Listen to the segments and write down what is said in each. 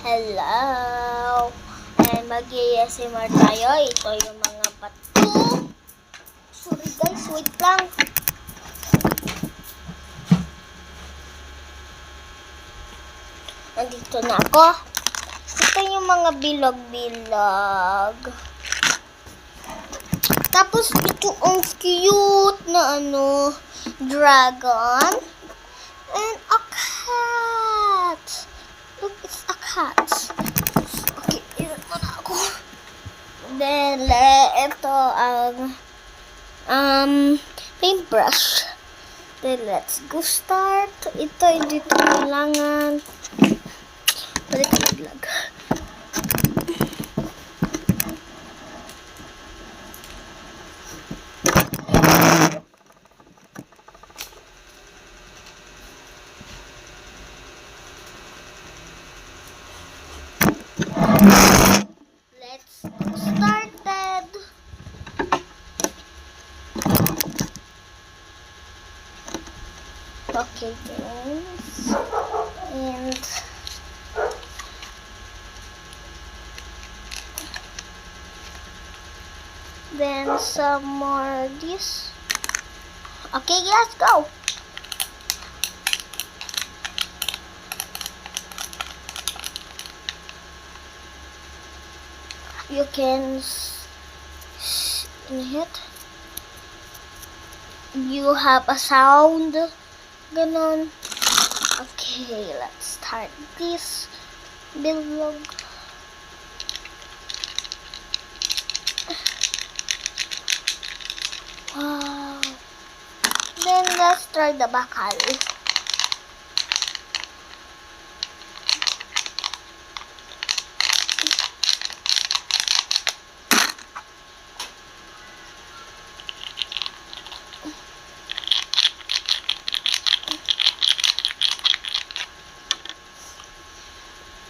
Hello! And mag-ASMR tayo. Ito yung mga bato. Sorry guys, wait lang. Nandito na ako. Ito yung mga bilog-bilog. Tapos ito ang cute na dragon. And a cat. Look, it's a cat. Okay, ilan mo na ako. Then, ito ang paintbrush. Then, let's go start. Ito, hindi ito kailangan. Balik ka vlog. Let's go started. Okay, guys. And then some more of this. Okay, let's go. You can hit. You have a sound. Ganon. Okay, let's start this bilog. Wow. Then let's try the bakal.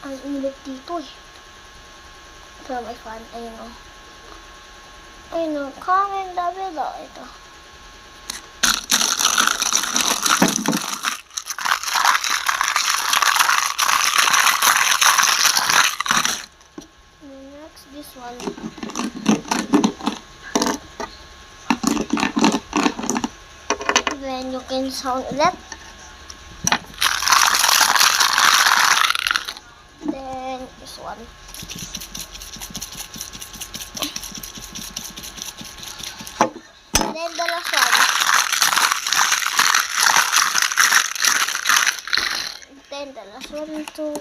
Ang init dito eh. Pero may fan. Ayun o. Ayun o. Comment down below. Ito. Next, this one. Then you can sound ulit. This one. And then the last one. Then the last one too.